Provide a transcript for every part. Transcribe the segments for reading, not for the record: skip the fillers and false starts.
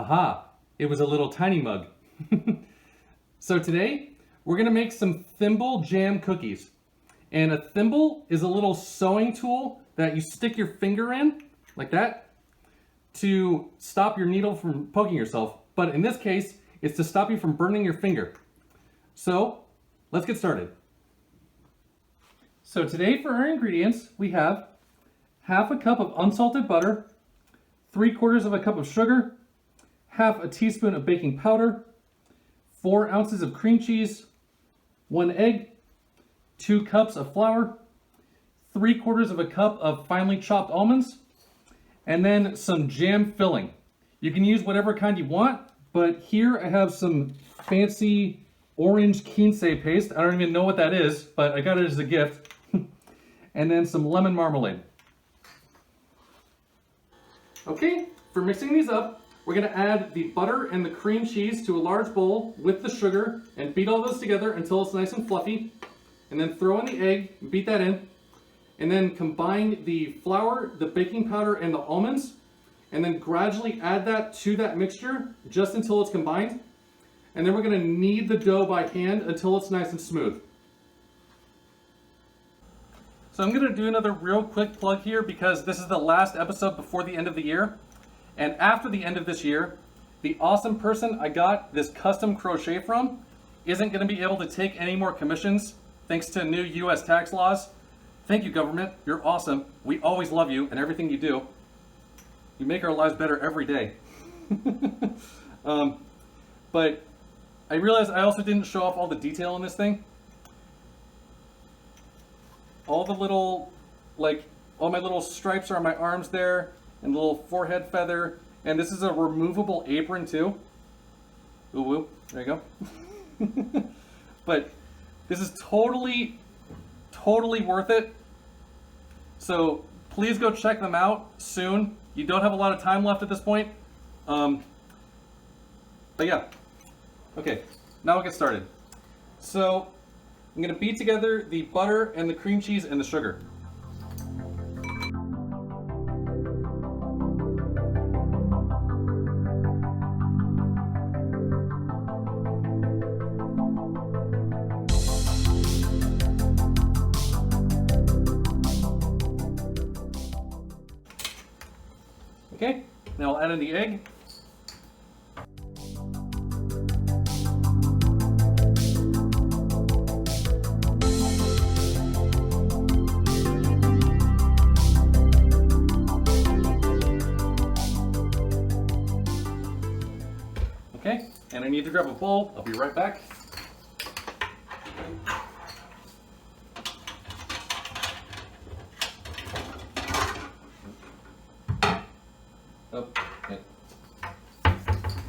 Haha, it was a little tiny mug. So today, we're gonna make some thimble jam cookies. And a thimble is a little sewing tool that you stick your finger in, like that, to stop your needle from poking yourself. But in this case, it's to stop you from burning your finger. So, let's get started. So today for our ingredients, we have half a cup of unsalted butter, 3/4 of a cup of sugar, half a teaspoon of baking powder, 4 ounces of cream cheese, 1 egg, 2 cups of flour, 3/4 of a cup of finely chopped almonds, and then some jam filling. You can use whatever kind you want, but here I have some fancy orange quince paste. I don't even know what that is, but I got it as a gift. And then some lemon marmalade. Okay, for mixing these up, we're gonna add the butter and the cream cheese to a large bowl with the sugar and beat all those together until it's nice and fluffy. And then throw in the egg, beat that in. And then combine the flour, the baking powder, and the almonds. And then gradually add that to that mixture just until it's combined. And then we're gonna knead the dough by hand until it's nice and smooth. So I'm gonna do another real quick plug here because this is the last episode before the end of the year. And after the end of this year, the awesome person I got this custom crochet from isn't gonna be able to take any more commissions thanks to new US tax laws. Thank you, government. You're awesome. We always love you and everything you do. You make our lives better every day. But I realized I also didn't show off all the detail in this thing. All the little, all my little stripes are on my arms there, and the little forehead feather, and this is a removable apron too. Ooh, woo, there you go. But this is totally worth it. So please go check them out soon. You don't have a lot of time left at this point. But yeah. Okay, now we'll get started. So I'm gonna beat together the butter and the cream cheese and the sugar. Okay, now I'll add in the egg. Okay, and I need to grab a bowl. I'll be right back. Oh, okay.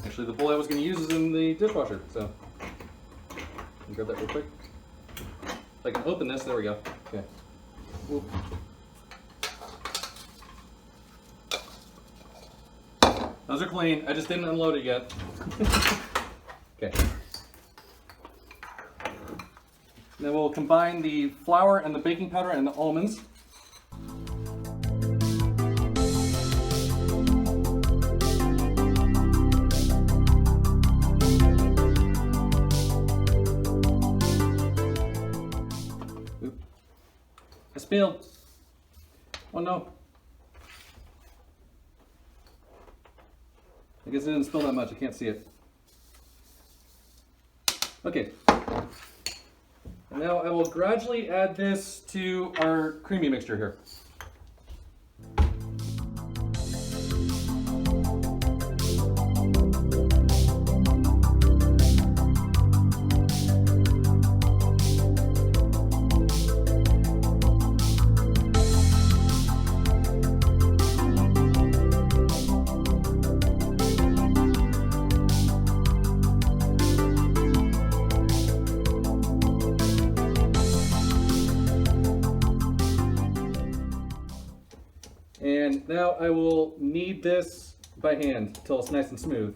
Actually, the bowl I was going to use is in the dishwasher, so let me grab that real quick. If I can open this, there we go. Okay. Whoop. Those are clean. I just didn't unload it yet. Okay. Then we'll combine the flour and the baking powder and the almonds. Oop. I spilled. Oh no. I guess I didn't spill that much, I can't see it. Okay. And now I will gradually add this to our creamy mixture here. And now I will knead this by hand until it's nice and smooth.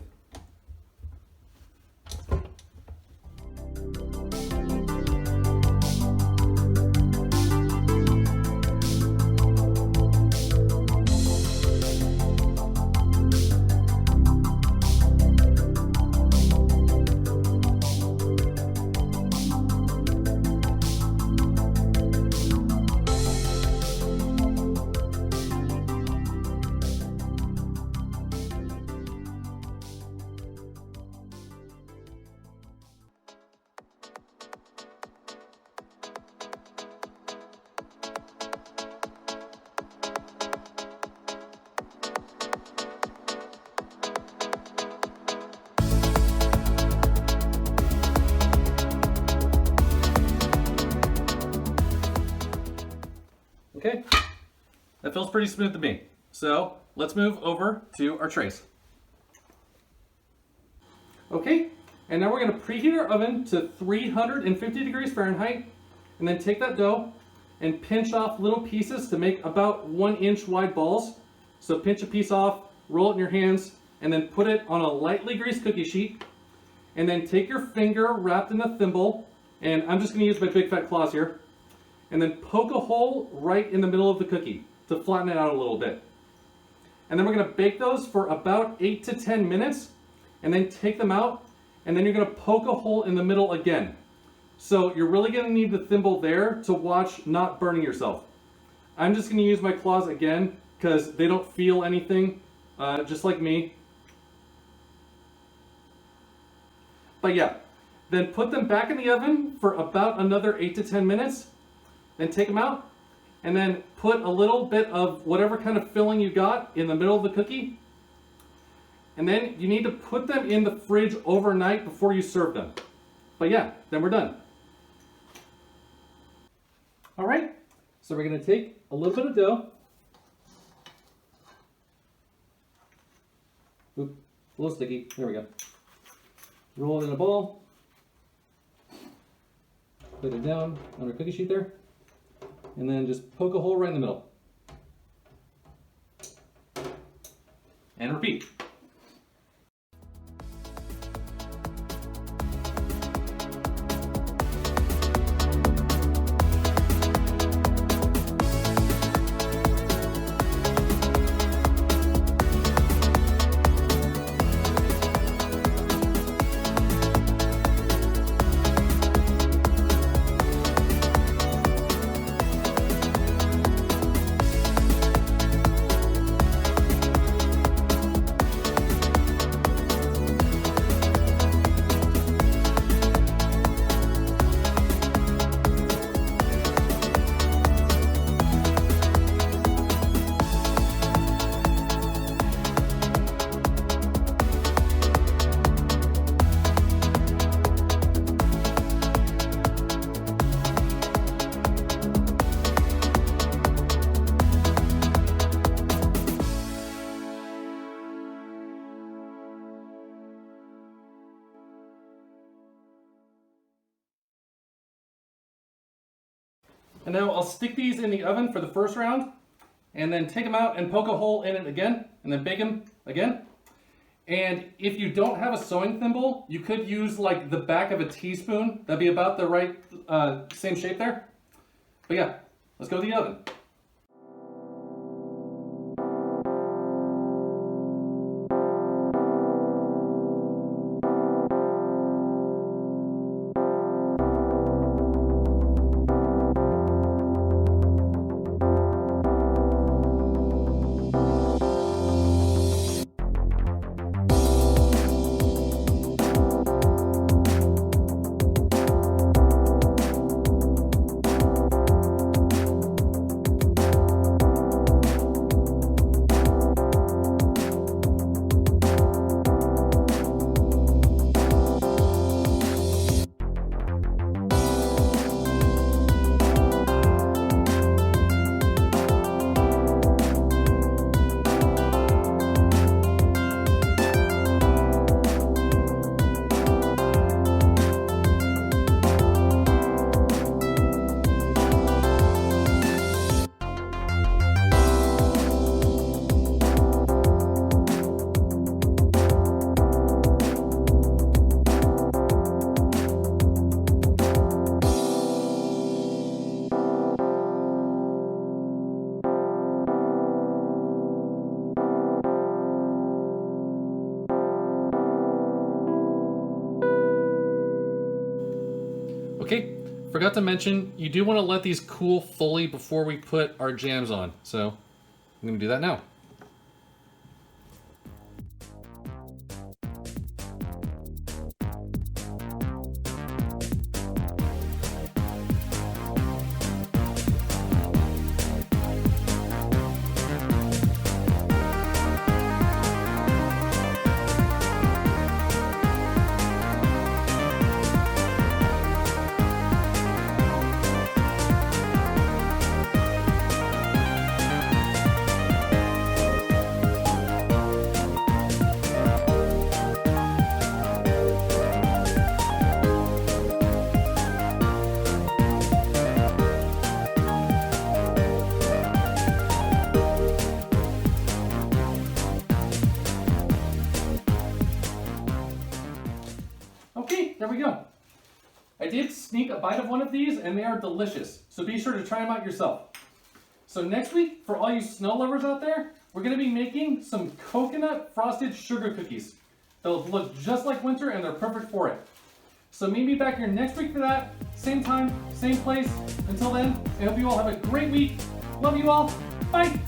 Okay, that feels pretty smooth to me. So let's move over to our trays. Okay, and now we're going to preheat our oven to 350 degrees Fahrenheit, and then take that dough and pinch off little pieces to make about 1 inch wide balls. So pinch a piece off, roll it in your hands, and then put it on a lightly greased cookie sheet. And then take your finger wrapped in a thimble, and I'm just going to use my big fat claws here, and then poke a hole right in the middle of the cookie to flatten it out a little bit. And then we're going to bake those for about 8 to 10 minutes, and then take them out, and then you're going to poke a hole in the middle again. So you're really going to need the thimble there to watch not burning yourself. I'm just going to use my claws again because they don't feel anything, just like me. But yeah, then put them back in the oven for about another 8 to 10 minutes, then take them out, and then put a little bit of whatever kind of filling you got in the middle of the cookie. And then you need to put them in the fridge overnight before you serve them. But yeah, then we're done. All right, so we're gonna take a little bit of dough. Oop, a little sticky, there we go. Roll it in a ball. Put it down on our cookie sheet there. And then just poke a hole right in the middle. And repeat. And now I'll stick these in the oven for the first round, and then take them out and poke a hole in it again, and then bake them again. And if you don't have a sewing thimble, you could use like the back of a teaspoon. That'd be about the right, same shape there. But yeah, let's go to the oven. Okay, forgot to mention, you do want to let these cool fully before we put our jams on. So I'm going to do that now. there we go. I did sneak a bite of one of these, and they are delicious. So be sure to try them out yourself. So next week, for all you snow lovers out there, we're going to be making some coconut frosted sugar cookies. They'll look just like winter, and they're perfect for it. So meet me back here next week for that. Same time, same place. Until then, I hope you all have a great week. Love you all. Bye.